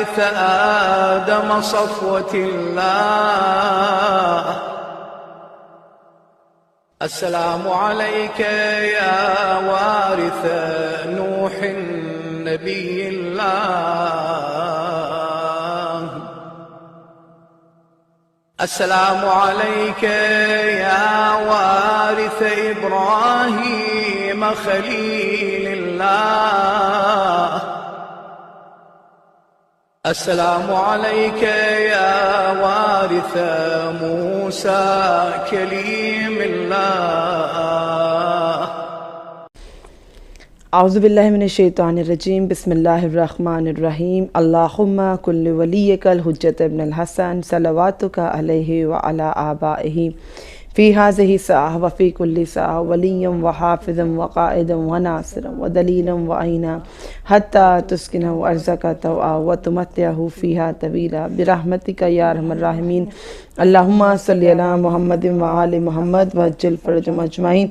وارث آدم صفوة الله. السلام عليك يا وارث نوح نبي الله. السلام عليك يا وارث إبراهيم خليل الله. السلام عليك يا وارث موسى كليم الله. اعوذ باللہ من الشیطان الرجیم. بسم اللہ الرحمن الرحیم. اللہم کل ولیک الحجت ابن الحسن صلواتک علیہ وعلی آبائہ فی ہذہ الساعہ وفی کل ساعہ ولیا وحافظا وقائدا وناصرا ودلیلا وعینا حتی تسکنہ ارضک طوعا وتمتعہ فیہا طویلا برحمتک یا ارحم الراحمین. اللہم صلی علی محمد وآل محمد وعجل فرجہم اجمعین.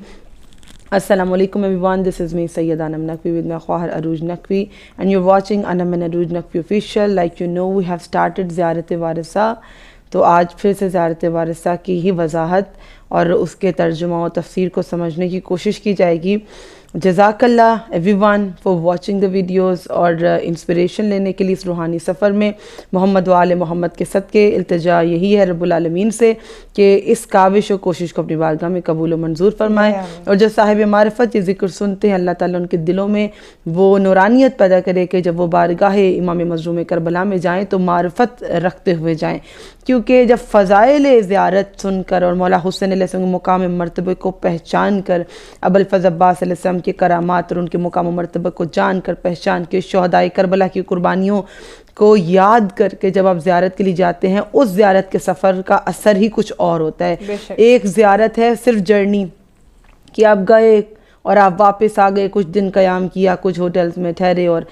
Assalamu alaikum everyone, this is me Sayyida Anam Naqvi with my Khwahar Arooj Naqvi and you're watching Anam and Arooj Naqvi official. Like you know, we have started Ziyarat Warisa. تو آج پھر سے زیارت وارثہ کی ہی وضاحت اور اس کے ترجمہ و تفسیر کو سمجھنے کی کوشش کی جائے گی. جزاک اللہ every one for watching the videos. اور انسپریشن لینے کے لیے اس روحانی سفر میں محمد و آل محمد کے صدقے التجا یہی ہے رب العالمین سے کہ اس کاوش و کوشش کو اپنی بارگاہ میں قبول و منظور فرمائے. اور جو صاحب معرفت یہ ذکر سنتے ہیں اللہ تعالیٰ ان کے دلوں میں وہ نورانیت پیدا کرے کہ جب وہ بارگاہ امام مظلوم کربلا میں جائیں تو معرفت رکھتے ہوئے جائیں. کیونکہ جب فضائل زیارت سن کر اور مولا حسین علیہ السلام کے مقام مرتبہ کو پہچان کر، ابوالفضل عباس علیہ السلام کے کرامات اور ان کے مقام و مرتبہ کو جان کر پہچان کے شہدائے کربلا کی قربانیوں کو یاد کر کے جب آپ زیارت کے لیے جاتے ہیں اس زیارت کے سفر کا اثر ہی کچھ اور ہوتا ہے. ایک زیارت ہے صرف جرنی کہ آپ گئے اور آپ واپس آ گئے، کچھ دن قیام کیا، کچھ ہوٹلز میں ٹھہرے اور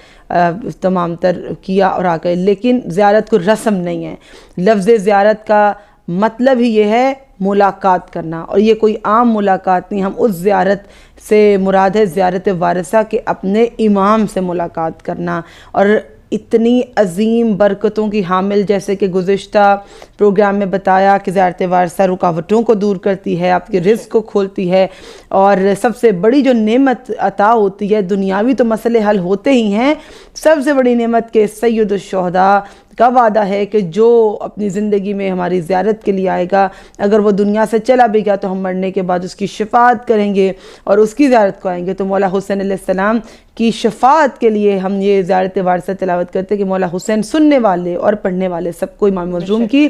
تمام تر کیا اور آ گئے، لیکن زیارت کو رسم نہیں ہے. لفظ زیارت کا مطلب ہی یہ ہے ملاقات کرنا، اور یہ کوئی عام ملاقات نہیں. ہم اس زیارت سے مراد ہے زیارت وارثہ کے اپنے امام سے ملاقات کرنا. اور اتنی عظیم برکتوں کی حامل، جیسے کہ گزشتہ پروگرام میں بتایا کہ زیارت وارثہ رکاوٹوں کو دور کرتی ہے، آپ کے رزق کو کھولتی ہے، اور سب سے بڑی جو نعمت عطا ہوتی ہے، دنیاوی تو مسئلے حل ہوتے ہی ہیں، سب سے بڑی نعمت کے سید الشہداء کا وعدہ ہے کہ جو اپنی زندگی میں ہماری زیارت کے لیے آئے گا، اگر وہ دنیا سے چلا بھی گیا تو ہم مرنے کے بعد اس کی شفاعت کریں گے اور اس کی زیارت کو آئیں گے. تو مولا حسین علیہ السلام کی شفاعت کے لیے ہم یہ زیارت وارثہ تلاوت کرتے کہ مولا حسین سننے والے اور پڑھنے والے سب کو امام مظلوم کی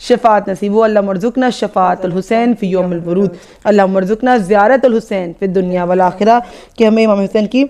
شفاعت نصیب ہو. اللہم ارزقنا شفاعت الحسین فی یوم الورود. اللہم ارزقنا زیارت الحسین فی الدنیا والآخرہ، کہ ہمیں امام حسین کی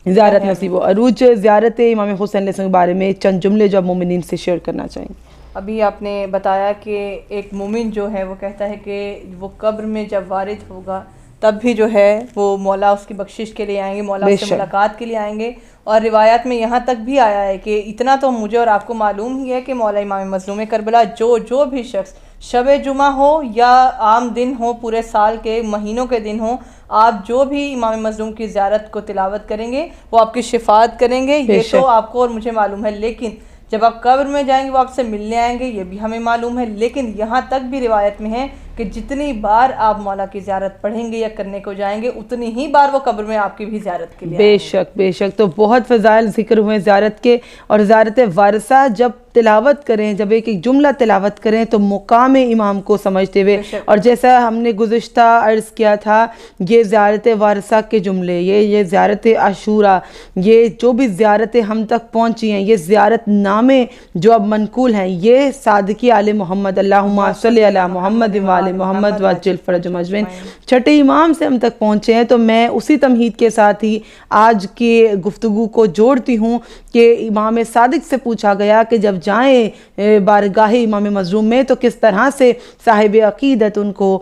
زیارت نصیب ہو. عروج زیارت امام حسین علیہ السلام کے بارے میں چند جملے جو آپ مومنین سے شیئر کرنا چاہیں گے. ابھی آپ نے بتایا کہ ایک مومن جو ہے وہ کہتا ہے کہ وہ قبر میں جب وارد ہوگا تب بھی جو ہے وہ مولا اس کی بخشش کے لیے آئیں گے، مولا اس سے ملاقات کے لیے آئیں گے. اور روایات میں یہاں تک بھی آیا ہے کہ اتنا تو مجھے اور آپ کو معلوم ہی ہے کہ مولا امام مظلوم کربلا جو بھی شخص شب جمعہ ہو یا عام دن ہو، پورے سال کے مہینوں کے دن ہوں، آپ جو بھی امام مظلوم کی زیارت کو تلاوت کریں گے وہ آپ کی شفاعت کریں گے. یہ تو آپ کو اور مجھے معلوم ہے. لیکن جب آپ قبر میں جائیں گے وہ آپ سے ملنے آئیں گے، یہ بھی ہمیں معلوم ہے. لیکن یہاں تک بھی روایت میں ہے کہ جتنی بار آپ مولا کی زیارت پڑھیں گے یا کرنے کو جائیں گے اتنی ہی بار وہ قبر میں آپ کی بھی زیارت کے لیے بے شک بے شک. تو بہت فضائل ذکر ہوئے زیارت کے. اور زیارت وارثہ جب تلاوت کریں، جب ایک جملہ تلاوت کریں تو مقام امام کو سمجھتے ہوئے، اور جیسا ہم نے گزشتہ عرض کیا تھا، یہ زیارت وارثہ کے جملے، یہ زیارت عاشورہ، یہ جو بھی زیارتیں ہم تک پہنچی ہیں، یہ زیارت نامے جو اب منقول ہیں، یہ صادقی آل محمد اللہم صلی علی محمد وآل محمد وعجل فرجہم اجمعین چھٹے امام سے ہم تک پہنچے ہیں. تو میں اسی تمہید کے ساتھ ہی آج کی گفتگو کو جوڑتی ہوں کہ امام صادق سے پوچھا گیا کہ جب جائیں بارگاہ امام مظلوم میں تو کس طرح سے صاحب عقیدت ان کو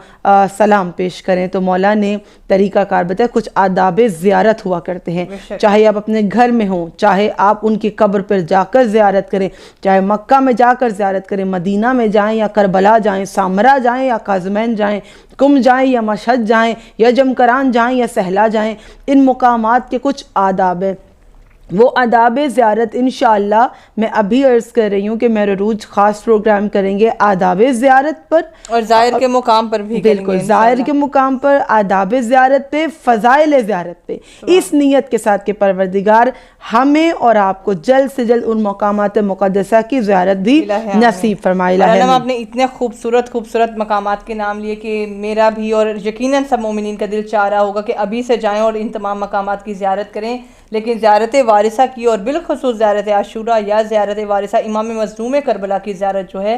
سلام پیش کریں. تو مولا نے طریقہ کار بتایا. کچھ آداب زیارت ہوا کرتے ہیں، چاہے آپ اپنے گھر میں ہوں، چاہے آپ ان کی قبر پر جا کر زیارت کریں، چاہے مکہ میں جا کر زیارت کریں، مدینہ میں جائیں یا کربلا جائیں، سامرا جائیں یا قازمین جائیں، کم جائیں یا مشہد جائیں یا جمکران جائیں یا سہلا جائیں. ان مقامات کے کچھ آداب ہیں. وہ آداب زیارت انشاءاللہ میں ابھی عرض کر رہی ہوں کہ میرے روز خاص پروگرام کریں گے آداب زیارت پر اور زائر کے مقام پر بھی بالکل زائر کے مقام پر، آداب زیارت پہ، فضائل زیارت پہ، اس نیت کے ساتھ کہ پروردگار ہمیں اور آپ کو جلد سے جلد ان مقامات مقدسہ کی زیارت بھی نصیب فرمائے۔ ہم آپ نے اتنے خوبصورت مقامات کے نام لیے کہ میرا بھی اور یقیناً سب مومنین کا دل چاہ رہا ہوگا کہ ابھی سے جائیں اور ان تمام مقامات کی زیارت کریں، لیکن زیارت وارثہ کی اور بالخصوص زیارت عاشورہ یا زیارت وارثہ امام مظلوم کربلا کی زیارت جو ہے،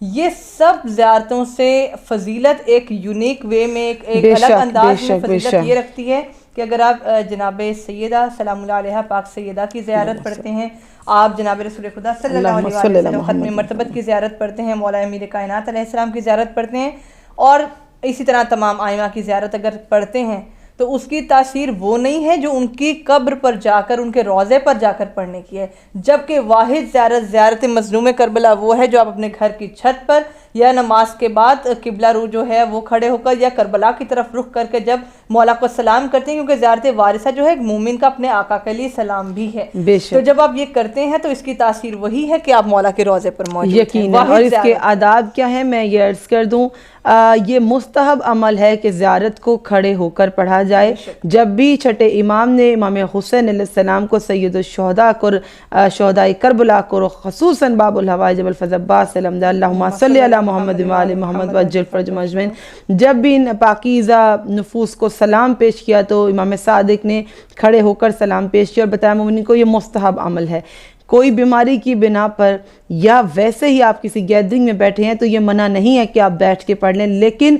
یہ سب زیارتوں سے فضیلت ایک یونیک وے میں ایک الگ انداز میں فضیلت یہ رکھتی ہے کہ اگر آپ جناب سیدہ سلام اللہ علیہ پاک سیدہ کی زیارت پڑھتے ہیں، آپ جناب رسول خدا صلی اللہ علیہ وسلم ختم مرتبت کی زیارت پڑھتے ہیں، مولا امیر کائنات علیہ السلام کی زیارت پڑھتے ہیں، اور اسی طرح تمام ائمہ کی زیارت اگر پڑھتے ہیں تو اس کی تاثیر وہ نہیں ہے جو ان کی قبر پر جا کر ان کے روضے پر جا کر پڑھنے کی ہے، جبکہ واحد زیارت مظلوم کربلا وہ ہے جو آپ اپنے گھر کی چھت پر یا نماز کے بعد قبلہ رو جو ہے وہ کھڑے ہو کر یا کربلا کی طرف رخ کر کے جب مولا کو سلام کرتے ہیں، کیونکہ زیارت وارثہ جو ہے ایک مومن کا اپنے آقا کے لیے سلام بھی ہے، تو جب آپ یہ کرتے ہیں تو اس کی تاثیر وہی ہے کہ آپ مولا کے روضے پر موجود ہیں۔ یقیناً، اور اس کے آداب کیا ہیں میں یہ عرض کر دوں، یہ مستحب عمل ہے کہ زیارت کو کھڑے ہو کر پڑھا جائے۔ جب بھی چھٹے امام نے امام حسین علیہ السلام کو سید الشہداء کو، شہداء کربلا کو، خصوصاً باب الحوائج ابوالفضل عباس علم اللہم صلی علی محمد وآل محمد وعجل فرجہم اجمعین، جب بھی ان پاکیزہ نفوس کو سلام پیش کیا تو امام صادق نے کھڑے ہو کر سلام پیش کیا اور بتایا مومنین کو یہ مستحب عمل ہے۔ کوئی بیماری کی بنا پر یا ویسے ہی آپ کسی گیدرنگ میں بیٹھے ہیں تو یہ منع نہیں ہے کہ آپ بیٹھ کے پڑھ لیں، لیکن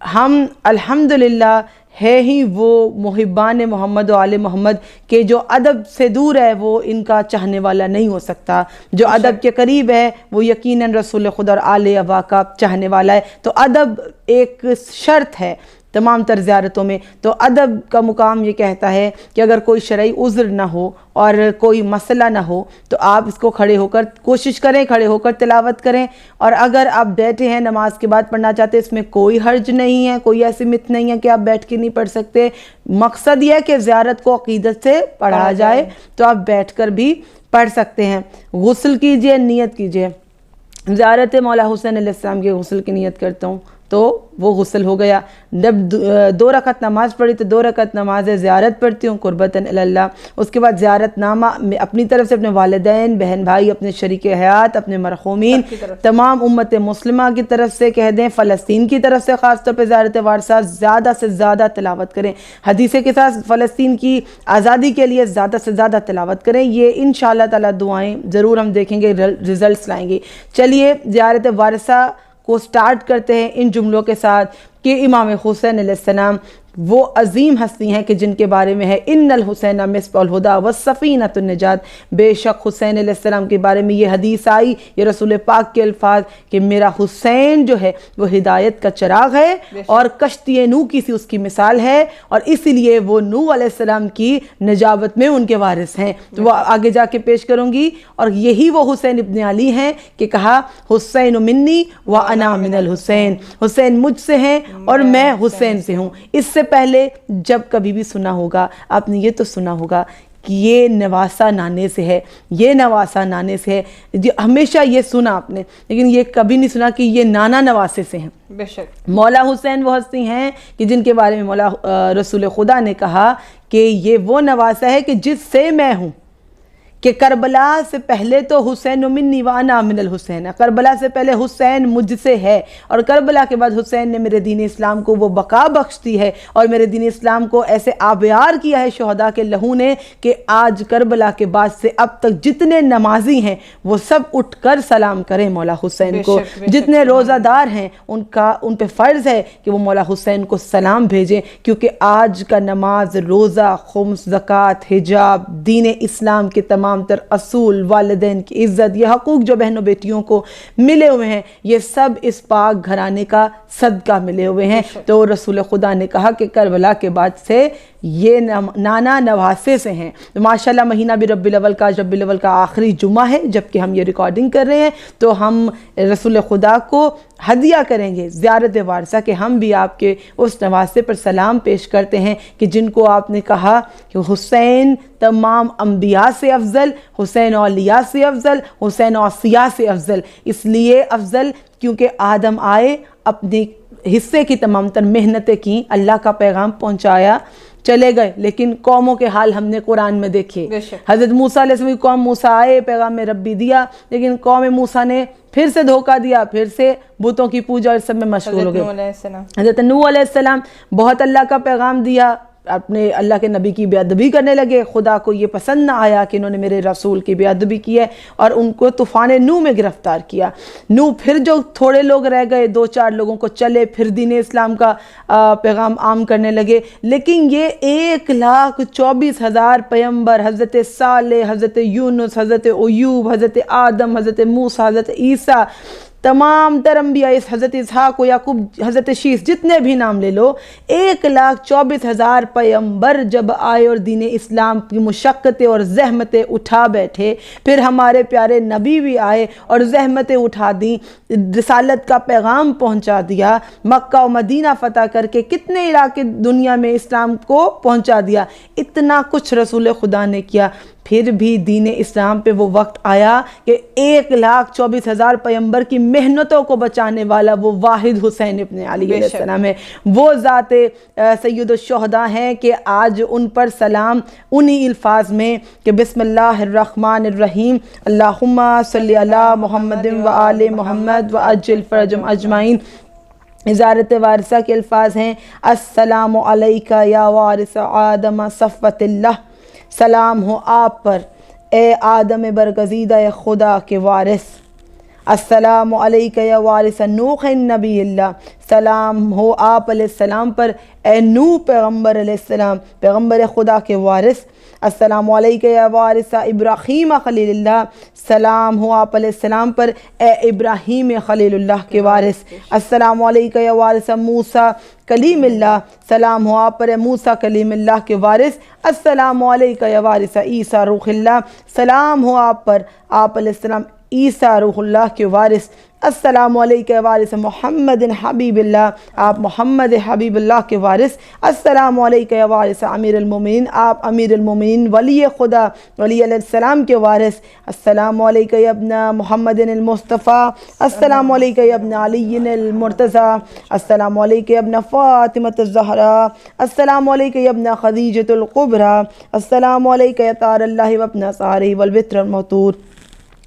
ہم الحمدللہ ہے ہی وہ محبان محمد و آل محمد کہ جو ادب سے دور ہے وہ ان کا چاہنے والا نہیں ہو سکتا، جو ادب کے قریب ہے وہ یقیناً رسول خدا اور آل ابا کا چاہنے والا ہے۔ تو ادب ایک شرط ہے تمام تر زیارتوں میں، تو ادب کا مقام یہ کہتا ہے کہ اگر کوئی شرعی عذر نہ ہو اور کوئی مسئلہ نہ ہو تو آپ اس کو کھڑے ہو کر کوشش کریں، کھڑے ہو کر تلاوت کریں، اور اگر آپ بیٹھے ہیں نماز کے بعد پڑھنا چاہتے ہیں اس میں کوئی حرج نہیں ہے، کوئی ایسی مت نہیں ہے کہ آپ بیٹھ کے نہیں پڑھ سکتے۔ مقصد یہ ہے کہ زیارت کو عقیدت سے پڑھا جائے تو آپ بیٹھ کر بھی پڑھ سکتے ہیں۔ غسل کیجئے، نیت کیجئے۔ زیارت مولا حسین علیہ السلام کے غسل کی نیت کرتا ہوں تو وہ غسل ہو گیا۔ جب 2 رکعت نماز پڑھی تو 2 رکعت نماز زیارت پڑھتی ہوں قربتاً اللہ۔ اس کے بعد زیارت نامہ میں اپنی طرف سے اپنے والدین، بہن بھائی، اپنے شریک حیات، اپنے مرحومین، تمام امت مسلمہ کی طرف سے کہہ دیں، فلسطین کی طرف سے خاص طور پہ زیارت وارثہ زیادہ سے زیادہ تلاوت کریں، حدیث کے ساتھ فلسطین کی آزادی کے لیے زیادہ سے زیادہ تلاوت کریں۔ یہ انشاءاللہ تعالیٰ دعائیں ضرور ہم دیکھیں گے ریزلٹس لائیں گے۔ چلیے زیارت وارثہ کو سٹارٹ کرتے ہیں ان جملوں کے ساتھ کہ امام حسین علیہ السلام وہ عظیم ہستی ہیں کہ جن کے بارے میں ہے ان الحسین مصباح الہدیٰ والسفینۃ النجات، بے شک حسین علیہ السلام کے بارے میں یہ حدیث آئی، یہ رسول پاک کے الفاظ کہ میرا حسین جو ہے وہ ہدایت کا چراغ ہے اور کشتی نوح کی سی اس کی مثال ہے، اور اسی لیے وہ نوح علیہ السلام کی نجابت میں ان کے وارث ہیں۔ تو وہ آگے جا کے پیش کروں گی، اور یہی وہ حسین ابن علی ہیں کہ کہا حسین منی وانا من الحسین، حسین مجھ سے ہیں اور میں حسین سے ہوں۔ اس سے پہلے جب کبھی بھی سنا ہوگا آپ نے یہ تو سنا ہوگا کہ یہ نواسہ نانے سے ہے، یہ نواسہ نانے سے ہے، ہمیشہ یہ سنا آپ نے، لیکن یہ کبھی نہیں سنا کہ یہ نانا نواسے سے ہیں۔ بے شک مولا حسین وہ ہستی ہیں کہ جن کے بارے میں مولا رسول خدا نے کہا کہ یہ وہ نواسہ ہے کہ جس سے میں ہوں، کہ کربلا سے پہلے تو حسین منی وانا من الحسین، کربلا سے پہلے حسین مجھ سے ہے، اور کربلا کے بعد حسین نے میرے دین اسلام کو وہ بقا بخش دی ہے اور میرے دین اسلام کو ایسے آبیار کیا ہے شہداء کے لہو نے کہ آج کربلا کے بعد سے اب تک جتنے نمازی ہیں وہ سب اٹھ کر سلام کریں مولا حسین کو، جتنے روزہ دار ہیں ان پہ فرض ہے کہ وہ مولا حسین کو سلام بھیجیں، کیونکہ آج کا نماز، روزہ، خمس، زکوٰۃ، حجاب، دین اسلام کے تمام تر اصول، والدین کی عزت، یہ حقوق جو بہنوں بیٹیوں کو ملے ہوئے ہیں، یہ سب اس پاک گھرانے کا صدقہ ملے ہوئے ہیں۔ تو رسول خدا نے کہا کہ کربلا کے بعد سے یہ نانا نواسے سے ہیں. تو ماشاءاللہ مہینہ بھی ربیع الاول کا آخری جمعہ ہے جبکہ ہم یہ ریکارڈنگ کر رہے ہیں, تو ہم رسول خدا کو ہدیہ کریں گے زیارت وارثہ کہ ہم بھی آپ کے اس نواسے پر سلام پیش کرتے ہیں کہ جن کو آپ نے کہا کہ حسین تمام انبیاء سے افضل, حسین اولیاء سے افضل, حسین اوصیاء سے افضل. اس لیے افضل کیونکہ آدم آئے, اپنے حصے کی تمام تر محنتیں کیں, اللہ کا پیغام پہنچایا, چلے گئے, لیکن قوموں کے حال ہم نے قرآن میں دیکھے. حضرت موسیٰ علیہ السلام کی قوم, موسیٰ آئے پیغام ربی دیا, لیکن قوم موسیٰ نے پھر سے دھوکہ دیا, پھر سے بتوں کی پوجا اور سب میں مشغول ہو گئے. حضرت نوح علیہ السلام بہت اللہ کا پیغام دیا, اپنے اللہ کے نبی کی بے ادبی کرنے لگے, خدا کو یہ پسند نہ آیا کہ انہوں نے میرے رسول کی بے ادبی کی ہے اور ان کو طوفان نوح میں گرفتار کیا. نوح پھر جو تھوڑے لوگ رہ گئے, 2-4 لوگوں کو چلے, پھر دین اسلام کا پیغام عام کرنے لگے, لیکن یہ 1,24,000 پیغمبر, حضرت صالح, حضرت یونس, حضرت ایوب, حضرت آدم, حضرت موسیٰ, حضرت عیسیٰ, تمام تر انبیاء, حضرت اسحاق و یعقوب, حضرت شیس, جتنے بھی نام لے لو, 1,24,000 پیغمبر جب آئے اور دین اسلام کی مشقتیں اور زحمتیں اٹھا بیٹھے, پھر ہمارے پیارے نبی بھی آئے اور زحمتیں اٹھا دیں, رسالت کا پیغام پہنچا دیا, مکہ و مدینہ فتح کر کے کتنے علاقے دنیا میں اسلام کو پہنچا دیا, اتنا کچھ رسول خدا نے کیا. پھر بھی دین اسلام پہ وہ وقت آیا کہ 1,24,000 پیغمبر کی محنتوں کو بچانے والا وہ واحد حسین ابن علی علیہ السلام ہے. وہ ذات سید الشہداء ہیں کہ آج ان پر سلام انہی الفاظ میں کہ بسم اللہ الرحمن الرحیم, اللہم صلی علی محمد و آل محمد و عجل فرجہم اجمعین. زیارت وارثہ کے الفاظ ہیں, السلام علیکہ یا وارث آدم صفوت اللہ, سلام ہو آپ پر اے آدم برگزیدہ خدا کے وارث. السلام علیکہ یا وارث نوح نبی اللہ, سلام ہو آپ علیہ السلام پر اے نوح پیغمبر علیہ السلام, پیغمبر خدا کے وارث. السلام علیکہ یا وارث ابراہیم خلیل اللہ, سلام ہو آپ علیہ السلام پر اے ابراہیم خلیل اللہ کے وارث. السلام علیکہ یا وارث موسیٰ کلیم اللہ, سلام ہو آپ پر اے موسیٰ کلیم اللہ کے وارث. السلام علیکہ یا وارث عیسیٰ روح اللہ, سلام ہو آپ پر آپ علیہ السلام عیسیٰ روح اللہ کے وارث. السلام علیکہ وارث محمد حبیب اللہ, آپ محمد حبیب اللہ کے وارث. السلام علیکہ وارث امیر المومنین, آپ امیر المومنین ولی خدا ولی علیہ السلام کے وارث. السلام علیکہ ابن محمد المصطفیٰ, السلام علیکہ ابن علی المرتضیٰ, السلام علیکہ ابن فاطمۃ الزہراء, السلام علیکہ ابن خدیجۃ الکبریٰ, السلام علیکہ طار اللہ وابن صارہ والوتر الموتور.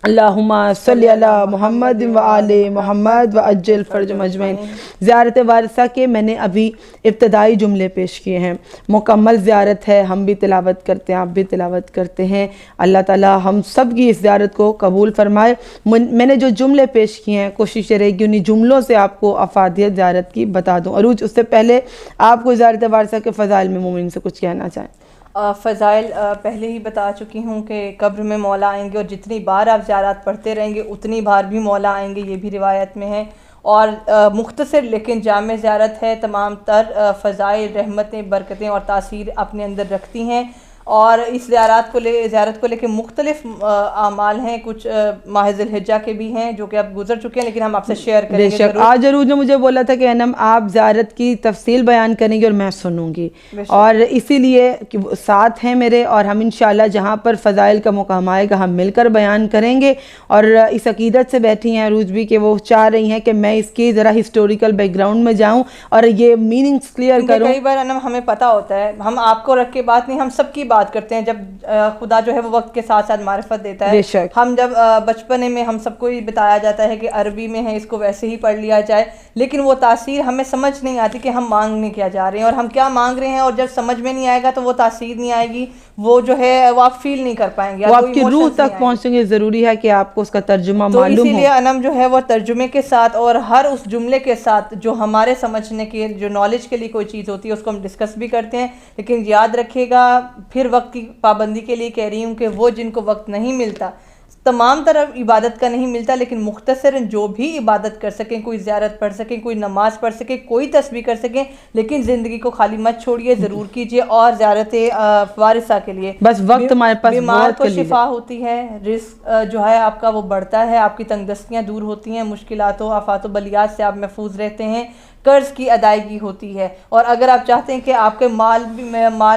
اللہم صلی علی محمد و آل محمد و عجل فرجہم اجمعین. زیارت وارثہ کے میں نے ابھی ابتدائی جملے پیش کیے ہیں, مکمل زیارت ہے, ہم بھی تلاوت کرتے ہیں, آپ بھی تلاوت کرتے ہیں. اللہ تعالی ہم سب کی اس زیارت کو قبول فرمائے. میں نے جو جملے پیش کیے ہیں کوشش رہے گی انہی جملوں سے آپ کو افادیت زیارت کی بتا دوں. عروج, اس سے پہلے آپ کو زیارت وارثہ کے فضائل میں مومن سے کچھ کہنا چاہیں؟ فضائل پہلے ہی بتا چکی ہوں کہ قبر میں مولا آئیں گے, اور جتنی بار آپ زیارات پڑھتے رہیں گے اتنی بار بھی مولا آئیں گے, یہ بھی روایت میں ہے. اور مختصر لیکن جامع زیارت ہے, تمام تر فضائل, رحمتیں, برکتیں اور تاثیر اپنے اندر رکھتی ہیں. اور اس زیارت کو لے کے مختلف اعمال ہیں, کچھ ماہ ذی الحجہ کے بھی ہیں جو کہ اب گزر چکے ہیں, لیکن ہم آپ سے شیئر کریں گے. بے شک, آج عروج نے مجھے بولا تھا کہ انم آپ زیارت کی تفصیل بیان کریں گے اور میں سنوں گی, اور اسی لیے ساتھ ہیں میرے, اور ہم انشاءاللہ جہاں پر فضائل کا مقام آئے گا ہم مل کر بیان کریں گے. اور اس عقیدت سے بیٹھی ہیں عروج بھی کہ وہ چاہ رہی ہیں کہ میں اس کی ذرا ہسٹوریکل بیک گراؤنڈ میں جاؤں اور یہ میننگز کلیئر کروں. کئی بار انم ہمیں پتہ ہوتا ہے, ہم آپ کو رکھ کے بات نہیں, ہم سب کی بات کرتے ہیں. جب خدا جو ہے وہ وقت کے ساتھ ساتھ معرفت دیتا ہے. ہم جب بچپنے میں ہم سب کو یہ بتایا جاتا ہے کہ عربی میں ہے, اس کو ویسے ہی پڑھ لیا جائے, لیکن وہ تاثیر ہمیں سمجھ نہیں آتی کہ ہم مانگنے کیا جا رہے ہیں اور ہم کیا مانگ رہے ہیں, اور جب سمجھ میں نہیں آئے گا تو وہ تاثیر نہیں آئے گی, وہ جو ہے وہ آپ فیل نہیں کر پائیں گے, وہ آپ کی روح تک پہنچیں گے. ضروری ہے کہ آپ کو اس کا ترجمہ معلوم ہو. اسی لیے انم جو ہے وہ ترجمے کے ساتھ اور ہر اس جملے کے ساتھ جو ہمارے سمجھنے کے, جو نالج کے لیے کوئی چیز ہوتی ہے اس کو ہم ڈسکس بھی کرتے ہیں. لیکن یاد رکھیے گا, پھر وقت کی پابندی کے لیے کہہ رہی ہوں کہ وہ جن کو وقت نہیں ملتا تمام طرح عبادت کا نہیں ملتا، لیکن مختصراً جو بھی عبادت کر سکیں، کوئی زیارت پڑھ سکیں، کوئی نماز پڑھ سکیں، کوئی تسبیح کر سکیں، لیکن زندگی کو خالی مت چھوڑیے، ضرور کیجیے. اور زیارت وارثہ کے لیے بس وقت ہمارے پاس بیمار کو شفا ہوتی ہے، رزق جو ہے آپ کا وہ بڑھتا ہے، آپ کی تنگ دستیاں دور ہوتی ہیں، مشکلات و آفات و بلیات سے آپ محفوظ رہتے ہیں، قرض کی ادائیگی ہوتی ہے. اور اگر آپ چاہتے ہیں کہ آپ کے مال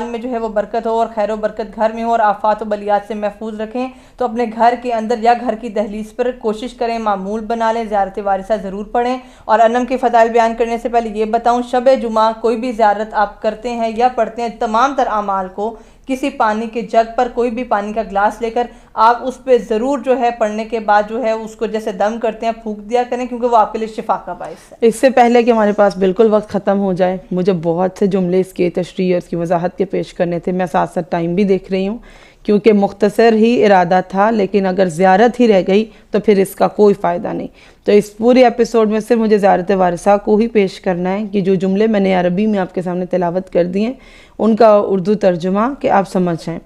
میں جو ہے وہ برکت ہو اور خیر و برکت گھر میں ہو اور آفات و بلیات سے محفوظ رکھیں، تو اپنے گھر کے اندر یا گھر کی دہلیز پر کوشش کریں، معمول بنا لیں، زیارت وارثہ ضرور پڑھیں. اور انم کے فضائل بیان کرنے سے پہلے یہ بتاؤں، شب جمعہ کوئی بھی زیارت آپ کرتے ہیں یا پڑھتے ہیں، تمام تر اعمال کو کسی پانی کے جگ پر کوئی بھی پانی کا گلاس لے کر آپ اس پہ ضرور جو ہے پڑھنے کے بعد جو ہے اس کو جیسے دم کرتے ہیں پھونک دیا کریں، کیونکہ وہ آپ کے لیے شفا کا باعث ہے. اس سے پہلے کہ ہمارے پاس بالکل وقت ختم ہو جائے، مجھے بہت سے جملے اس کے تشریح اور اس کی وضاحت کے پیش کرنے تھے. میں ساتھ ساتھ ٹائم بھی دیکھ رہی ہوں کیونکہ مختصر ہی ارادہ تھا، لیکن اگر زیارت ہی رہ گئی تو پھر اس کا کوئی فائدہ نہیں. تو اس پورے ایپیسوڈ میں سے مجھے زیارت وارثہ کو ہی پیش کرنا ہے کہ جو جملے میں نے عربی میں آپ کے سامنے تلاوت کر دیے ان کا اردو ترجمہ کہ آپ سمجھ جائیں.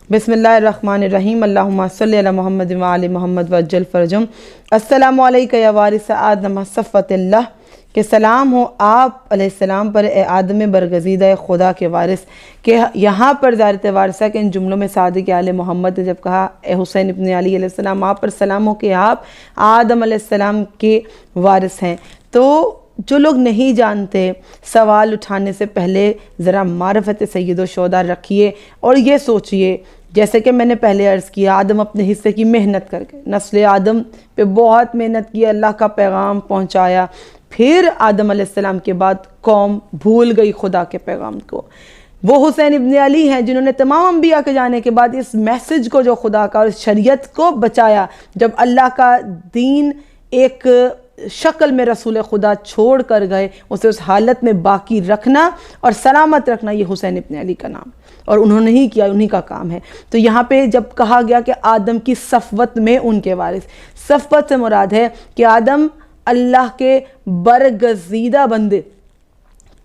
بسم اللہ الرحمن الرحیم. اللہم صلی علی محمد وعلی محمد وعجل فرجم. السلام علیکہ یا وارث آدم صفوت اللہ، کہ سلام ہو آپ علیہ السلام پر اے آدم برگزیدہ خدا کے وارث. کہ یہاں پر زیارت وارثہ کے ان جملوں میں صادق آل محمد نے جب کہا اے حسین ابن علی علیہ السلام آپ پر سلام ہو کہ آپ آدم علیہ السلام کے وارث ہیں، تو جو لوگ نہیں جانتے سوال اٹھانے سے پہلے ذرا معرفت سید و شہداء رکھیے اور یہ سوچئے، جیسے کہ میں نے پہلے عرض کیا، آدم اپنے حصے کی محنت کر کے، نسل آدم پہ بہت محنت کی، اللہ کا پیغام پہنچایا. پھر آدم علیہ السلام کے بعد قوم بھول گئی خدا کے پیغام کو. وہ حسین ابن علی ہیں جنہوں نے تمام انبیاء کے جانے کے بعد اس میسج کو جو خدا کا اور اس شریعت کو بچایا. جب اللہ کا دین ایک شکل میں رسول خدا چھوڑ کر گئے، اسے اس حالت میں باقی رکھنا اور سلامت رکھنا یہ حسین ابن علی کا نام، اور انہوں نے ہی کیا، انہی کا کام ہے. تو یہاں پہ جب کہا گیا کہ آدم کی صفوت میں ان کے وارث، صفوت سے مراد ہے کہ آدم اللہ کے برگزیدہ بندے،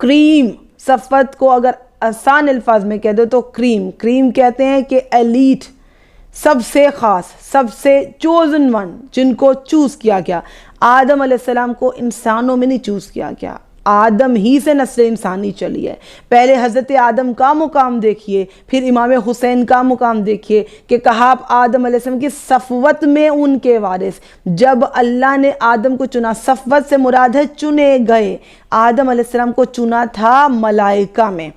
کریم. صفوت کو اگر آسان الفاظ میں کہہ دو تو کریم کہتے ہیں کہ ایلیٹ، سب سے خاص، سب سے چوزن ون، جن کو چوز کیا گیا. آدم علیہ السلام کو انسانوں میں نہیں چوز کیا گیا، آدم ہی سے نسل انسانی چلی ہے. پہلے حضرت آدم کا مقام دیکھیے، پھر امام حسین کا مقام دیکھیے کہ کہا آپ آدم علیہ السلام کی صفوت میں ان کے وارث. جب اللہ نے آدم کو چنا، صفوت سے مراد ہے چنے گئے. آدم علیہ السلام کو چنا تھا ملائکہ میں.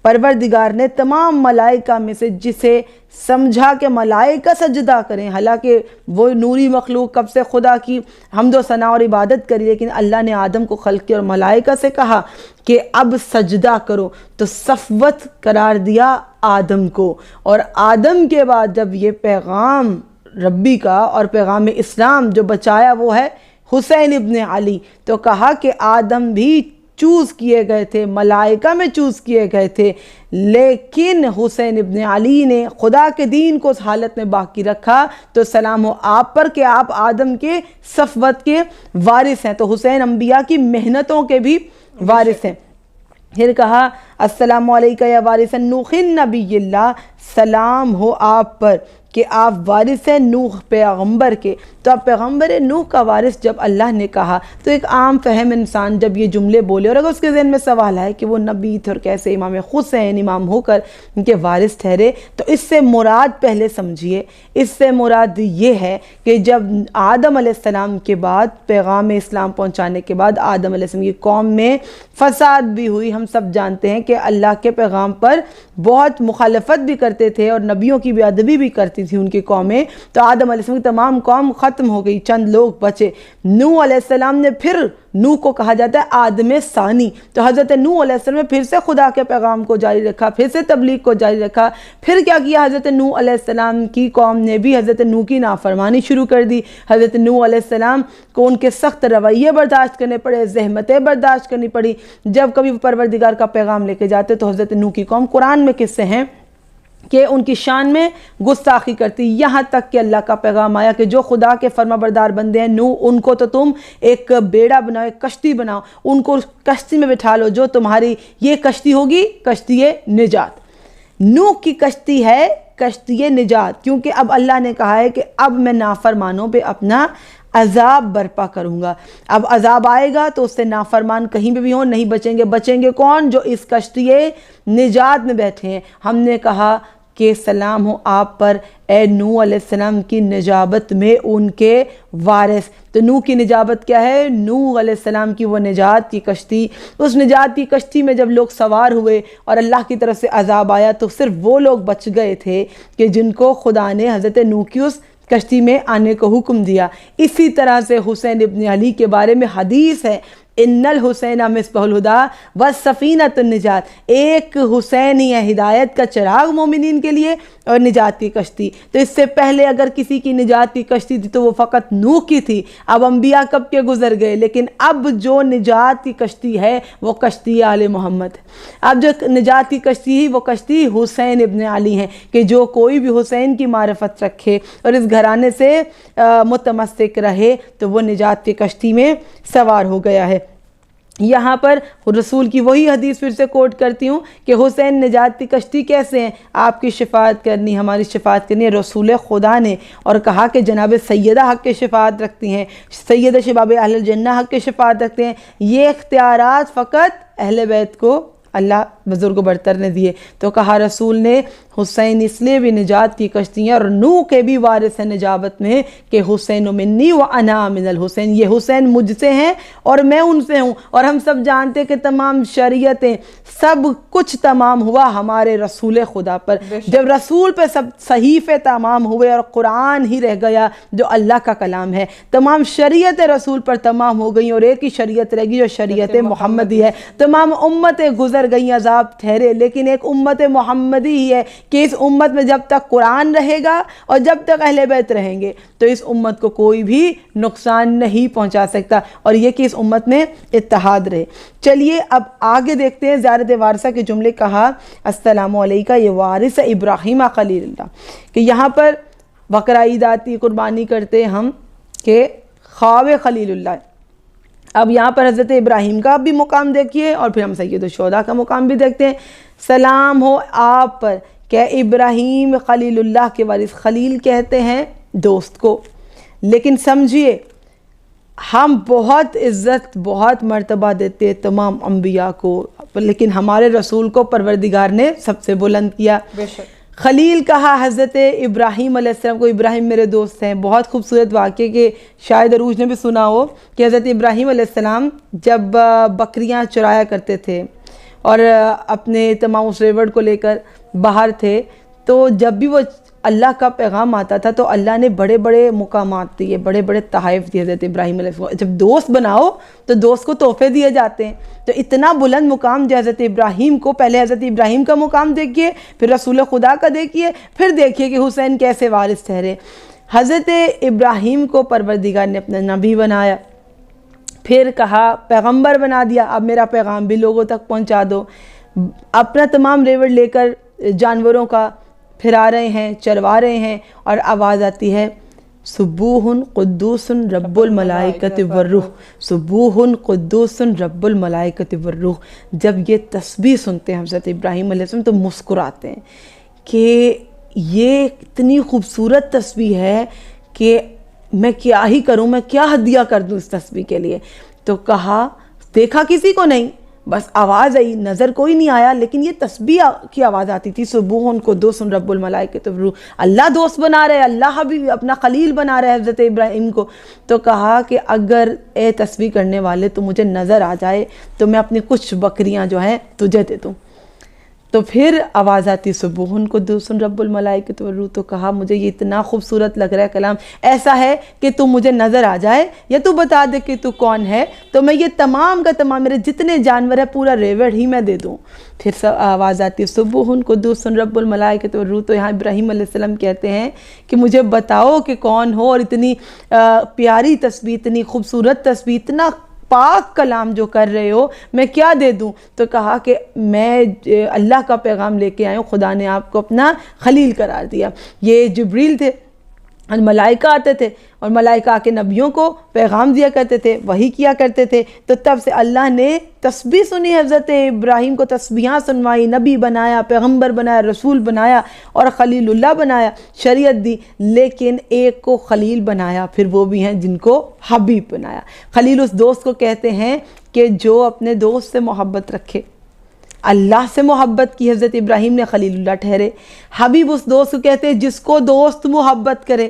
پروردگار نے تمام ملائکہ میں سے جسے سمجھا کہ ملائکہ سجدہ کریں، حالانکہ وہ نوری مخلوق کب سے خدا کی حمد و ثنا اور عبادت کری، لیکن اللہ نے آدم کو خلق کیا اور ملائکہ سے کہا کہ اب سجدہ کرو، تو صفوت قرار دیا آدم کو. اور آدم کے بعد جب یہ پیغام ربی کا اور پیغام اسلام جو بچایا وہ ہے حسین ابن علی، تو کہا کہ آدم بھی چوز کیے گئے تھے، ملائکہ میں چوز کیے گئے تھے، لیکن حسین ابن علی نے خدا کے دین کو اس حالت میں باقی رکھا. تو سلام ہو آپ پر کہ آپ آدم کے صفوت کے وارث ہیں. تو حسین انبیاء کی محنتوں کے بھی وارث ہیں. پھر کہا السلام علیکہ یا وارث نوح نبی اللہ، سلام ہو آپ پر کہ آپ وارث ہیں نوح پیغمبر کے. تو آپ پیغمبر نوح کا وارث جب اللہ نے کہا تو ایک عام فہم انسان جب یہ جملے بولے اور اگر اس کے ذہن میں سوال آئے کہ وہ نبی تھے اور کیسے امام حسین امام ہو کر ان کے وارث ٹھہرے، تو اس سے مراد پہلے سمجھیے، اس سے مراد یہ ہے کہ جب آدم علیہ السلام کے بعد پیغام اسلام پہنچانے کے بعد آدم علیہ السلام کی قوم میں فساد بھی ہوئی. ہم سب جانتے ہیں کہ اللہ کے پیغام پر بہت مخالفت بھی کرتے تھے اور نبیوں کی بے ادبی بھی کرتی تھی ان کی قومیں. تو آدم علیہ السلام کی تمام قوم ختم ہو گئی، چند لوگ بچے. نوح علیہ السلام نے پھر، نوح کو کہا جاتا ہے آدم ثانی، تو حضرت نوح علیہ السلام نے پھر سے خدا کے پیغام کو جاری رکھا، پھر سے تبلیغ کو جاری رکھا. پھر کیا کیا حضرت نوح علیہ السلام کی قوم نے بھی حضرت نوح کی نافرمانی شروع کر دی. حضرت نوح علیہ السلام کو ان کے سخت رویے برداشت کرنے پڑے، زحمتیں برداشت کرنی پڑی. جب کبھی پروردگار کا پیغام لے کے جاتے تو حضرت نوح کی قوم قرآن میں قصے ہیں کہ ان کی شان میں گستاخی کرتی، یہاں تک کہ اللہ کا پیغام آیا کہ جو خدا کے فرما بردار بندے ہیں نوح، ان کو تو تم ایک بیڑا بناؤ، ایک کشتی بناؤ، ان کو کشتی میں بٹھا لو، جو تمہاری یہ کشتی ہوگی کشتی نجات. نوح کی کشتی ہے کشتی نجات، کیونکہ اب اللہ نے کہا ہے کہ اب میں نافرمانوں پہ اپنا عذاب برپا کروں گا، اب عذاب آئے گا تو اس سے نافرمان کہیں بھی ہوں نہیں بچیں گے۔ بچیں گے کون؟ جو اس کشتی نجات میں بیٹھے ہیں۔ ہم نے کہا کہ سلام ہو آپ پر اے نوح علیہ السلام کی نجابت میں ان کے وارث۔ تو نوح کی نجابت کیا ہے؟ نوح علیہ السلام کی وہ نجات کی کشتی، اس نجات کی کشتی میں جب لوگ سوار ہوئے اور اللہ کی طرف سے عذاب آیا تو صرف وہ لوگ بچ گئے تھے کہ جن کو خدا نے حضرت نوح کی اس کشتی میں آنے کو حکم دیا۔ اسی طرح سے حسین ابن علی کے بارے میں حدیث ہے، ان الحسین مصباح الہدی والسفینۃ النجات، ایک حسین ہی ہے ہدایت کا چراغ مومنین کے لیے اور نجات کی کشتی۔ تو اس سے پہلے اگر کسی کی نجات کی کشتی تھی تو وہ فقط نوح کی تھی، اب انبیاء کب کے گزر گئے، لیکن اب جو نجات کی کشتی ہے وہ کشتی آل محمد ہے۔ اب جو نجات کی کشتی ہے وہ کشتی حسین ابن علی ہے، کہ جو کوئی بھی حسین کی معرفت رکھے اور اس گھرانے سے متمسک رہے تو وہ نجات کی کشتی میں سوار ہو گیا ہے۔ یہاں پر رسول کی وہی حدیث پھر سے کوٹ کرتی ہوں کہ حسین نجات کی کشتی کیسے ہیں؟ آپ کی شفاعت کرنی، ہماری شفاعت کرنی ہے رسول خدا نے، اور کہا کہ جناب سیدہ حق کی شفاعت رکھتی ہیں، سید شباب اہل الجنہ حق کی شفاعت رکھتے ہیں۔ یہ اختیارات فقط اہل بیت کو اللہ بزرگ و برتر نے دیے۔ تو کہا رسول نے حسین اس لیے بھی نجات کی کشتی ہیں اور نوح کے بھی وارث ہیں نجابت میں کہ حسین منی و انا من الحسین، یہ حسین مجھ سے ہیں اور میں ان سے ہوں۔ اور ہم سب جانتے کہ تمام شریعتیں سب کچھ تمام ہوا ہمارے رسول خدا پر، جب رسول پہ سب صحیفے تمام ہوئے اور قرآن ہی رہ گیا جو اللہ کا کلام ہے، تمام شریعت رسول پر تمام ہو گئیں اور ایک ہی شریعت رہ گئی جو شریعت محمدی ہے۔ تمام امتیں گزر گئیں، عذاب ٹھہرے، لیکن ایک امت محمدی ہی ہے کہ اس امت میں جب تک قرآن رہے گا اور جب تک اہل بیت رہیں گے تو اس امت کو کوئی بھی نقصان نہیں پہنچا سکتا، اور یہ کہ اس امت میں اتحاد رہے۔ چلیے اب آگے دیکھتے ہیں زیارت وارثہ کے جملے۔ کہا السلام علیکہ یہ وارث ابراہیم خلیل اللہ، کہ یہاں پر بقرہ عید آتی، قربانی کرتے ہم کہ خواب خلیل اللہ۔ اب یہاں پر حضرت ابراہیم کا بھی مقام دیکھیے اور پھر ہم سید الشہداء کا مقام بھی دیکھتے ہیں۔ سلام ہو آپ پر کہ ابراہیم خلیل اللہ کے وارث، خلیل کہتے ہیں دوست کو، لیکن سمجھیے ہم بہت عزت بہت مرتبہ دیتے ہیں تمام انبیاء کو، لیکن ہمارے رسول کو پروردگار نے سب سے بلند کیا۔ بے شک خلیل کہا حضرت ابراہیم علیہ السلام کو، ابراہیم میرے دوست ہیں۔ بہت خوبصورت واقعے کہ شاید عروج نے بھی سنا ہو کہ حضرت ابراہیم علیہ السلام جب بکریاں چرایا کرتے تھے اور اپنے تمام اس ریوڑ کو لے کر باہر تھے، تو جب بھی وہ اللہ کا پیغام آتا تھا تو اللہ نے بڑے بڑے مقامات دیے، بڑے بڑے تحائف دیے حضرت ابراہیم علیہ السلام۔ جب دوست بناؤ تو دوست کو تحفے دیے جاتے ہیں، تو اتنا بلند مقام جو حضرت ابراہیم کو، پہلے حضرت ابراہیم کا مقام دیکھیے، پھر رسول خدا کا دیکھیے، پھر دیکھیے کہ حسین کیسے وارث ٹھہرے۔ حضرت ابراہیم کو پروردگار نے اپنا نبی بنایا، پھر کہا پیغمبر بنا دیا، اب میرا پیغام بھی لوگوں تک پہنچا دو۔ اپنا تمام ریوڑ لے کر جانوروں کا پھرا رہے ہیں، چروا رہے ہیں، اور آواز آتی ہے سبوح قدوس رب الملائکۃ والروح، سبوح قدوس رب الملائکۃ والروح۔ جب یہ تسبیح سنتے ہیں حضرت ابراہیم علیہ السلام تو مسکراتے ہیں کہ یہ اتنی خوبصورت تسبیح ہے کہ میں کیا ہی کروں، میں کیا ہدیہ کر دوں اس تسبیح کے لیے۔ تو کہا دیکھا کسی کو نہیں، بس آواز آئی، نظر کوئی نہیں آیا، لیکن یہ تسبیح کی آواز آتی تھی سبوح قدوس رب الملائکۃ والروح۔ اللہ دوست بنا رہے، اللہ بھی اپنا خلیل بنا رہے حضرت ابراہیم کو۔ تو کہا کہ اگر اے تسبیح کرنے والے تو مجھے نظر آ جائے تو میں اپنی کچھ بکریاں جو ہیں تجھے دے دوں۔ تو پھر آواز آتی سبوح قدوس رب الملائکۃ والروح۔ تو کہا مجھے یہ اتنا خوبصورت لگ رہا ہے کلام، ایسا ہے کہ تو مجھے نظر آ جائے یا تو بتا دے کہ تو کون ہے تو میں یہ تمام کا تمام میرے جتنے جانور ہیں پورا ریوڑ ہی میں دے دوں۔ پھر آواز آتی سبوح قدوس رب الملائکۃ والروح۔ تو یہاں ابراہیم علیہ السلام کہتے ہیں کہ مجھے بتاؤ کہ کون ہو، اور اتنی پیاری تسبیح، اتنی خوبصورت تسبیح، اتنا پاک کلام جو کر رہے ہو میں کیا دے دوں؟ تو کہا کہ میں اللہ کا پیغام لے کے آیا ہوں، خدا نے آپ کو اپنا خلیل قرار دیا۔ یہ جبریل تھے اور ملائکہ آتے تھے اور ملائکہ کے نبیوں کو پیغام دیا کرتے تھے، وحی کیا کرتے تھے، تو تب سے اللہ نے تسبیح سنی، حضرت ابراہیم کو تسبیحاں سنوائی، نبی بنایا، پیغمبر بنایا، رسول بنایا اور خلیل اللہ بنایا، شریعت دی، لیکن ایک کو خلیل بنایا، پھر وہ بھی ہیں جن کو حبیب بنایا۔ خلیل اس دوست کو کہتے ہیں کہ جو اپنے دوست سے محبت رکھے، اللہ سے محبت کی حضرت ابراہیم نے خلیل اللہ ٹھہرے۔ حبیب اس دوست کو کہتے ہیں جس کو دوست محبت کرے۔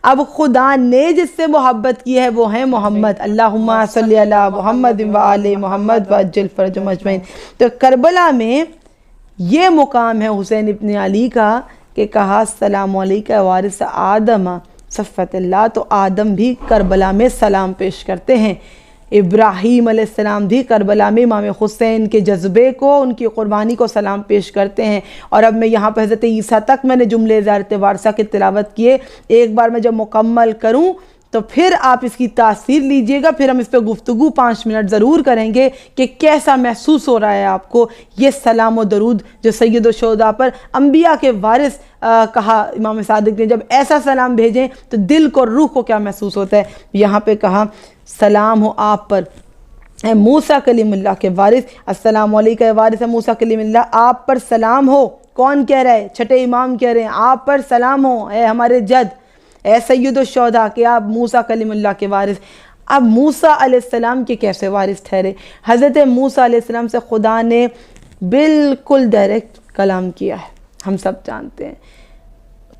اب خدا نے جس سے محبت کی ہے وہ ہے محمد، اللہم صلی علی محمد و آل محمد وعجل فرجہم اجمعین۔ تو کربلا میں یہ مقام ہے حسین ابن علی کا کہ کہا السلام علیکہ وارث آدم صفت اللہ، تو آدم بھی کربلا میں سلام پیش کرتے ہیں، ابراہیم علیہ السلام بھی کربلا میں امام حسین کے جذبے کو، ان کی قربانی کو سلام پیش کرتے ہیں۔ اور اب میں یہاں پہ حضرت عیسیٰ تک میں نے جملے زیارت وارثہ کی تلاوت کیے، ایک بار میں جب مکمل کروں تو پھر آپ اس کی تاثیر لیجئے گا، پھر ہم اس پہ گفتگو 5 منٹ ضرور کریں گے کہ کیسا محسوس ہو رہا ہے آپ کو یہ سلام و درود جو سید الشہداء پر انبیاء کے وارث کہا امام صادق نے، جب ایسا سلام بھیجیں تو دل کو، روح کو کیا محسوس ہوتا ہے۔ یہاں پہ کہا سلام ہو آپ پر اے موسیٰ کلیم اللہ کے وارث، السلام علیکہ وارث موسیٰ کلیم اللہ، آپ پر سلام ہو۔ کون کہہ رہا ہے؟ چھٹے امام کہہ رہے ہیں آپ پر سلام ہو اے ہمارے جد، اے سید الشہداء کہ آپ موسیٰ کلیم اللہ کے وارث۔ اب موسیٰ علیہ السلام کے کیسے وارث ٹھہرے؟ حضرت موسیٰ علیہ السلام سے خدا نے بالکل ڈائریکٹ کلام کیا ہے، ہم سب جانتے ہیں۔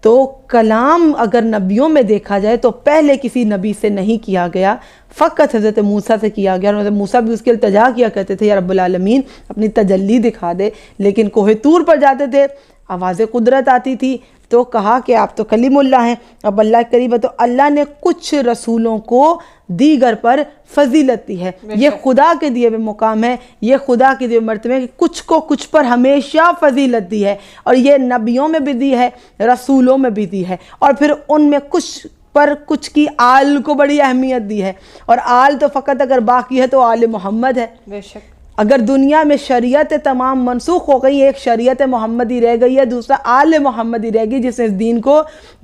تو کلام اگر نبیوں میں دیکھا جائے تو پہلے کسی نبی سے نہیں کیا گیا، فقط حضرت موسیٰ سے کیا گیا، اور حضرت موسیٰ بھی اس کے التجا کیا کرتے تھے یا رب العالمین اپنی تجلی دکھا دے، لیکن کوہ طور پر جاتے تھے، آواز قدرت آتی تھی تو کہا کہ آپ تو کلیم اللہ ہیں، اب اللہ کے قریب ہے۔ تو اللہ نے کچھ رسولوں کو دیگر پر فضیلت دی ہے، یہ خدا کے دیے ہوئے مقام ہے، یہ خدا کے دیے ہوئے مرتبہ ہے کہ کچھ کو کچھ پر ہمیشہ فضیلت دی ہے، اور یہ نبیوں میں بھی دی ہے، رسولوں میں بھی دی ہے، اور پھر ان میں کچھ پر کچھ کی آل کو بڑی اہمیت دی ہے، اور آل تو فقط اگر باقی ہے تو آل محمد ہے۔ بے شک اگر دنیا میں شریعت تمام منسوخ ہو گئی، ایک شریعت محمدی رہ گئی ہے، دوسرا آل محمدی رہ گئی جس نے اس دین کو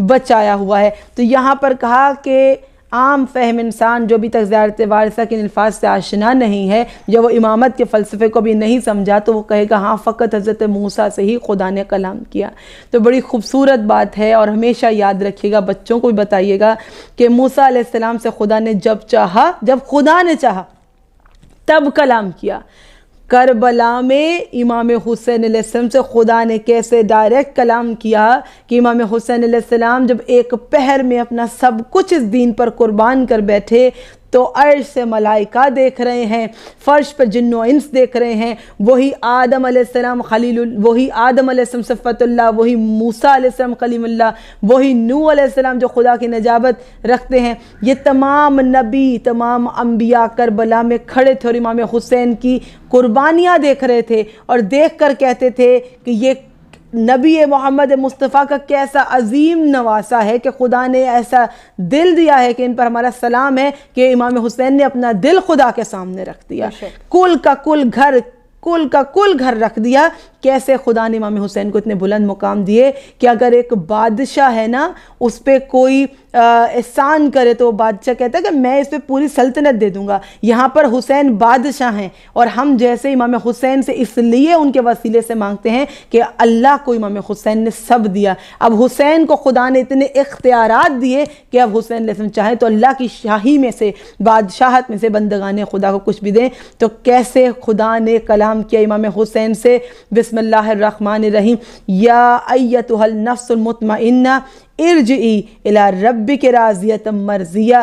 بچایا ہوا ہے۔ تو یہاں پر کہا کہ عام فہم انسان جو بھی تک زیارت وارثہ کے الفاظ سے آشنا نہیں ہے، جو وہ امامت کے فلسفے کو بھی نہیں سمجھا، تو وہ کہے گا ہاں فقط حضرت موسیٰ سے ہی خدا نے کلام کیا۔ تو بڑی خوبصورت بات ہے، اور ہمیشہ یاد رکھیے گا، بچوں کو بھی بتائیے گا کہ موسیٰ علیہ السلام سے خدا نے جب چاہا، جب خدا نے چاہا تب کلام کیا۔ کربلا میں امام حسین علیہ السلام سے خدا نے کیسے ڈائریکٹ کلام کیا کہ امام حسین علیہ السلام جب ایک پہر میں اپنا سب کچھ اس دین پر قربان کر بیٹھے تو عرش سے ملائکہ دیکھ رہے ہیں، فرش پر جن و انس دیکھ رہے ہیں، وہی آدم علیہ السلام وہی آدم علیہ السلام صفت اللہ، وہی موسیٰ علیہ السلام کلیم اللہ، وہی نوح علیہ السلام جو خدا کی نجابت رکھتے ہیں، یہ تمام نبی، تمام انبیاء کربلا میں کھڑے تھے اور امام حسین کی قربانیاں دیکھ رہے تھے، اور دیکھ کر کہتے تھے کہ یہ نبی محمد مصطفیٰ کا کیسا عظیم نواسا ہے کہ خدا نے ایسا دل دیا ہے کہ ان پر ہمارا سلام ہے کہ امام حسین نے اپنا دل خدا کے سامنے رکھ دیا، کل کا کل گھر رکھ دیا۔ کیسے خدا نے امام حسین کو اتنے بلند مقام دیے کہ اگر ایک بادشاہ ہے نا اس پہ کوئی احسان کرے تو وہ بادشاہ کہتا ہے کہ میں اس پہ پوری سلطنت دے دوں گا۔ یہاں پر حسین بادشاہ ہیں، اور ہم جیسے امام حسین سے اس لیے ان کے وسیلے سے مانگتے ہیں کہ اللہ کو امام حسین نے سب دیا۔ اب حسین کو خدا نے اتنے اختیارات دیے کہ اب حسین علیہ السلام چاہیں تو اللہ کی شاہی میں سے، بادشاہت میں سے بندگان خدا کو کچھ بھی دیں۔ تو کیسے خدا نے کلام کیا امام حسین سے، بسم اللہ الرحمن الرحیم، یا ایتھا النفس المطمئنہ ارجعی الی ربک راضیۃ مرضیہ،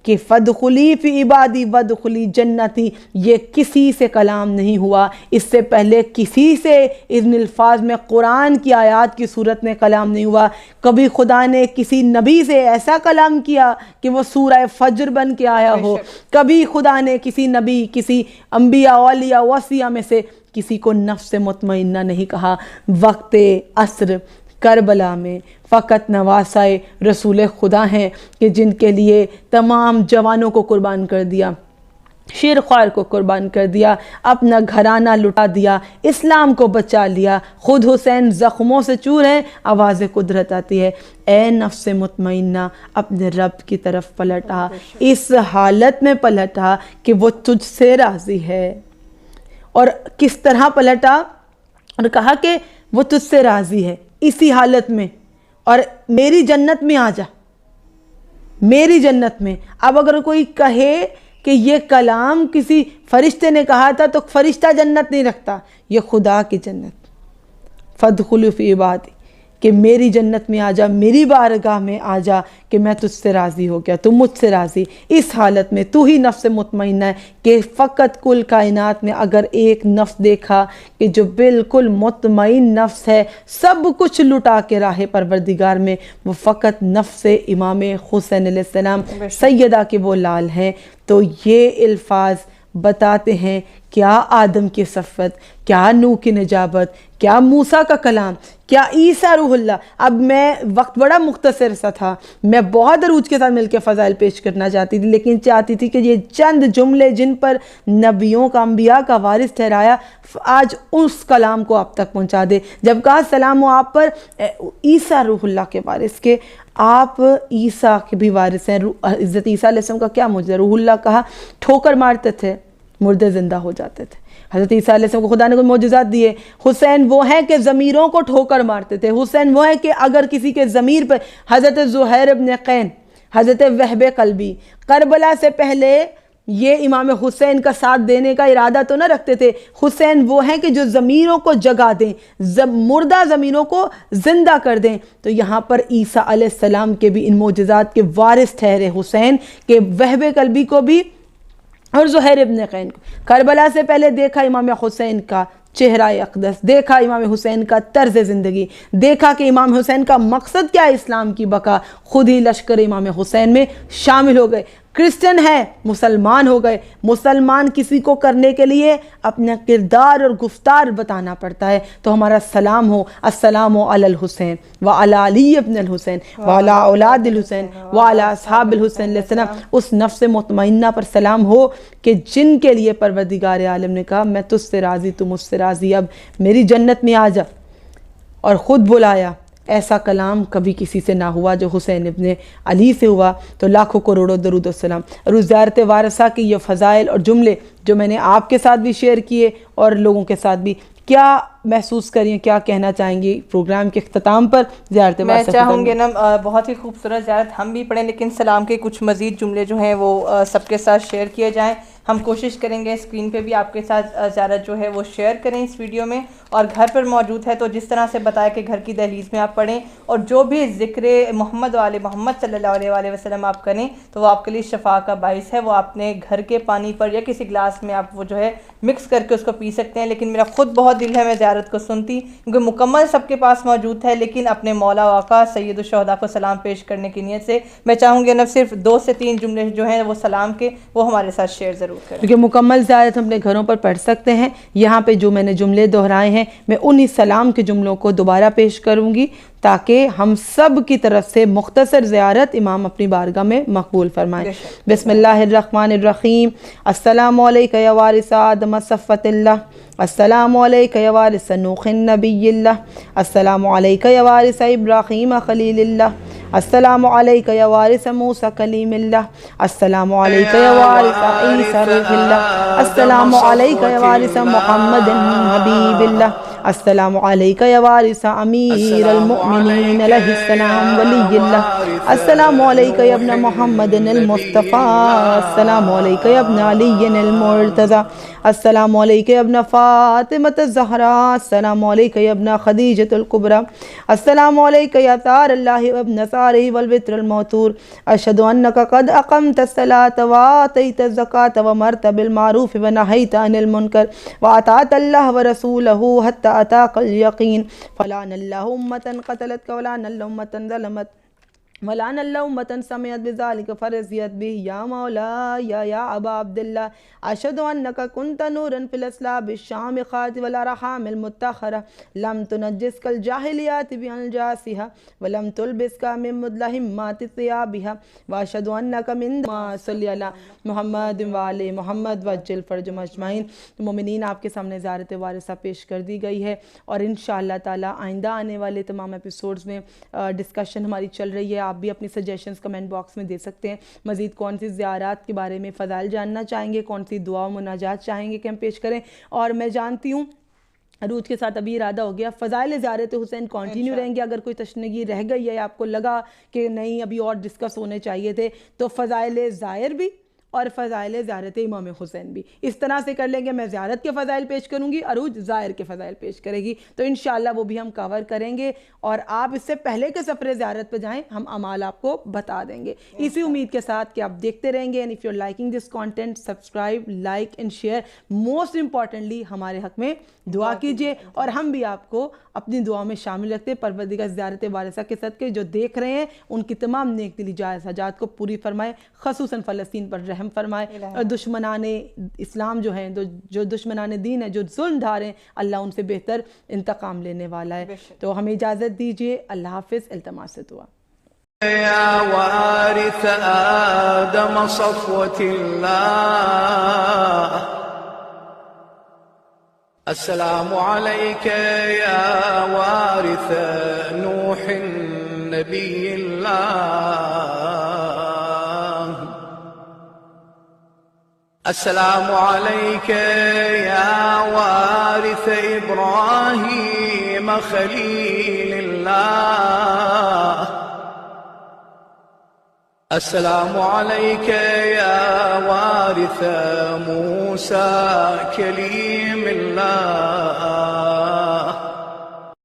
کہ فادخلی فی عبادی وادخلی جنتی۔ یہ کسی سے کلام نہیں ہوا، اس سے پہلے کسی سے ان الفاظ میں قرآن کی آیات کی صورت میں کلام نہیں ہوا۔ کبھی خدا نے کسی نبی سے ایسا کلام کیا کہ وہ سورہ فجر بن کے آیا ہو، کبھی خدا نے کسی نبی، کسی انبیاء اولیاء وصیہ میں سے کسی کو نفس مطمئنہ نہیں کہا۔ وقت عصر کربلا میں فقط نواسائے رسول خدا ہیں کہ جن کے لیے تمام جوانوں کو قربان کر دیا، شیر خوار کو قربان کر دیا، اپنا گھرانہ لٹا دیا، اسلام کو بچا لیا، خود حسین زخموں سے چور ہیں، آواز قدرت آتی ہے، اے نفس مطمئنہ اپنے رب کی طرف پلٹا، اس حالت میں پلٹا کہ وہ تجھ سے راضی ہے۔ اور کس طرح پلٹا؟ اور کہا کہ وہ تجھ سے راضی ہے اسی حالت میں، اور میری جنت میں آ جا، میری جنت میں۔ اب اگر کوئی کہے کہ یہ کلام کسی فرشتے نے کہا تھا تو فرشتہ جنت نہیں رکھتا، یہ خدا کی جنت، فادخلوا فی عبادی، کہ میری جنت میں آ جا، میری بارگاہ میں آ جا کہ میں تجھ سے راضی ہو گیا، تم مجھ سے راضی۔ اس حالت میں تو ہی نفس مطمئنہ ہے کہ فقط کل کائنات میں اگر ایک نفس دیکھا کہ جو بالکل مطمئن نفس ہے، سب کچھ لٹا کے راہ پروردگار میں، وہ فقط نفس امام حسین علیہ السلام سیدہ کے وہ لال ہیں۔ تو یہ الفاظ بتاتے ہیں کیا آدم کی صفت، کیا نوح کی نجابت، کیا موسیٰ کا کلام، کیا عیسیٰ روح اللہ۔ اب میں وقت بڑا مختصر سا تھا، میں بہت درود کے ساتھ مل کے فضائل پیش کرنا چاہتی تھی، لیکن چاہتی تھی کہ یہ چند جملے جن پر نبیوں کا، انبیاء کا وارث ٹھہرایا، آج اس کلام کو آپ تک پہنچا دے۔ جب کہا سلام ہو آپ پر عیسیٰ روح اللہ کے وارث کے، آپ عیسیٰ کے بھی وارث ہیں۔ حضرت عیسیٰ علیہ السلام کا کیا معجزہ، روح اللہ کہا، ٹھوکر مارتے تھے مردے زندہ ہو جاتے تھے۔ حضرت عیسیٰ علیہ السلام کو خدا نے کوئی معجزات دیے۔ حسین وہ ہیں کہ ضمیروں کو ٹھوکر مارتے تھے، حسین وہ ہیں کہ اگر کسی کے ضمیر پر، حضرت زہیر ابن قین، حضرت وہب قلبی کربلا سے پہلے یہ امام حسین کا ساتھ دینے کا ارادہ تو نہ رکھتے تھے۔ حسین وہ ہیں کہ جو ضمیروں کو جگا دیں، مردہ ضمیروں کو زندہ کر دیں۔ تو یہاں پر عیسیٰ علیہ السلام کے بھی ان معجزات کے وارث ٹھہرے حسین، کہ وہب قلبی کو بھی اور زہیر ابن قین کو۔ کربلا سے پہلے دیکھا امام حسین کا چہرہ اقدس، دیکھا امام حسین کا طرز زندگی، دیکھا کہ امام حسین کا مقصد کیا ہے اسلام کی بقا، خود ہی لشکر امام حسین میں شامل ہو گئے۔ کرسچن ہے، مسلمان ہو گئے۔ مسلمان کسی کو کرنے کے لیے اپنا کردار اور گفتار بتانا پڑتا ہے۔ تو ہمارا سلام ہو، السلام علی الحسین وعلی علی ابن الحسین وعلی اولاد الحسین وعلی اصحاب الحسین علیہ السلام، اس نفس مطمئنہ پر سلام ہو کہ جن کے لیے پروردگار عالم نے کہا میں تجھ سے راضی، تو مجھ سے راضی، اب میری جنت میں آ جا، اور خود بلایا۔ ایسا کلام کبھی کسی سے نہ ہوا جو حسین ابن علی سے ہوا۔ تو لاکھوں کروڑوں درود و سلام۔ اور اس زیارت وارثہ کی یہ فضائل اور جملے جو میں نے آپ کے ساتھ بھی شیئر کیے اور لوگوں کے ساتھ بھی، کیا محسوس کریے، کیا کہنا چاہیں گی پروگرام کے اختتام پر زیارت وارثہ؟ میں چاہوں گی نا بہت ہی خوبصورت زیارت ہم بھی پڑھیں، لیکن سلام کے کچھ مزید جملے جو ہیں وہ سب کے ساتھ شیئر کیے جائیں۔ ہم کوشش کریں گے اسکرین پہ بھی آپ کے ساتھ زیارت جو ہے وہ شیئر کریں اس ویڈیو میں، اور گھر پر موجود ہے تو جس طرح سے بتایا کہ گھر کی دہلیز میں آپ پڑھیں، اور جو بھی ذکر محمد وآل محمد صلی اللہ علیہ وآلہ وسلم آپ کریں تو وہ آپ کے لیے شفا کا باعث ہے۔ وہ اپنے گھر کے پانی پر یا کسی گلاس میں آپ وہ جو ہے مکس کر کے اس کو پی سکتے ہیں، لیکن میرا خود بہت دل ہے میں زیارت کو سنتی، کیونکہ مکمل سب کے پاس موجود ہے، لیکن اپنے مولا آقا سید الشہداء کو سلام پیش کرنے کی نیت سے میں چاہوں گی نا صرف 2 سے 3 جملے جو ہیں وہ سلام کے وہ ہمارے ساتھ شیئر ضرور کریں، کیونکہ مکمل زیارت ہم اپنے گھروں پر پڑھ سکتے ہیں۔ یہاں پہ جو میں نے جملے دہرائے ہیں میں انہی سلام کے جملوں کو دوبارہ پیش کروں گی تاکہ ہم سب کی طرف سے مختصر زیارت امام اپنی بارگاہ میں مقبول فرمائیں۔ بسم اللہ الرحمن الرحیم۔ السلام علیکہ یا وارث آدم صفوۃ اللہ، السلام علیکہ یا وارث نوح نبی اللہ، السلام علیکہ یا وارث ابراہیم خلیل اللہ، السلام علیکہ یا وارث موسیٰ کلیم اللہ، السلام علیکہ یا وارث عیسیٰ روح اللہ، السلام علیکہ یا وارث محمد حبیب اللہ، السلام علیکہ یا وارث امیر المؤمنین علیہ السلام ولی اللہ، السلام علیکہ یا ابن محمد المصطفیٰ، السلام علیکہ یا ابن علی المرتضی، السلام علیکہ یا ابن فاطمۃ الزہراء، السلام علیکہ یا ابن خدیجۃ الکبریٰ، السلام علیکہ یا طار اللہ وابن صالح والوتر الموتور، اشہد انک قد اقمت الصلاۃ وآتیت الزکاۃ وامرت بالمعروف ونہیت عن المنکر واطعت اللہ ورسولہ حتی اتاک الیقین، فلعن اللہ امۃ قتلتک ولعن اللہ امۃ ظلمت ولعن اللہ امتا سمعت بذلک فرضیت به یا مولا یا ابا عبداللہ اشہد انک کنت نورا فی الاسلاب الشامخات والارحام المتخرہ لم تنجسک الجاہلیات بانجاسها ولم تلبسک من مدلہمات ثیابها واشہد انک من ما صلی علی محمد وآل محمد وجل فرجم اجمعین۔ مومنین آپ کے سامنے زیارت وارثہ پیش کر دی گئی ہے اور انشاءاللہ تعالی آئندہ آنے والے تمام ایپیسوڈز میں ڈسکشن ہماری چل رہی ہے۔ آپ بھی اپنی سجیشنز کمنٹ باکس میں دے سکتے ہیں۔ مزید کون سی زیارات کے بارے میں فضائل جاننا چاہیں گے، کون سی دعا و مناجات چاہیں گے کہ ہم پیش کریں، اور میں جانتی ہوں عروج کے ساتھ ابھی ارادہ ہو گیا فضائل زیارت حسین کنٹینیو رہیں گے۔ اگر کوئی تشنگی رہ گئی ہے، آپ کو لگا کہ نہیں ابھی اور ڈسکس ہونے چاہیے تھے، تو فضائل زائر بھی اور فضائل زیارت امام حسین بھی اس طرح سے کر لیں گے۔ میں زیارت کے فضائل پیش کروں گی، عروج زائر کے فضائل پیش کرے گی، تو انشاءاللہ وہ بھی ہم کور کریں گے، اور آپ اس سے پہلے کے سفر زیارت پہ جائیں، ہم اعمال آپ کو بتا دیں گے، اسی امید کے ساتھ کہ آپ دیکھتے رہیں گے۔ And if you are liking this content, subscribe, like and share, most importantly ہمارے حق میں دعا کیجیے، اور ہم بھی آپ کو اپنی دعا میں شامل رکھتے ہیں۔ پروردگار زیارت وارثہ کے صدقے جو دیکھ رہے ہیں ان کی تمام نیک دلی جائز حاجات کو پوری فرمائے، خصوصاً فلسطین پر رحم فرمائے، اور دشمنان اسلام جو ہیں، جو دشمنان دین ہیں، جو ظلم ڈھا رہے ہیں، اللہ ان سے بہتر انتقام لینے والا ہے۔ تو ہمیں اجازت دیجیے، اللہ حافظ، التماس سے دعا۔ يا وارث آدم صفوة الله السلام عليك يا وارث نوح نبي الله السلام عليك يا وارث إبراهيم خليل الله السلام عليك يا وارث موسى كليم الله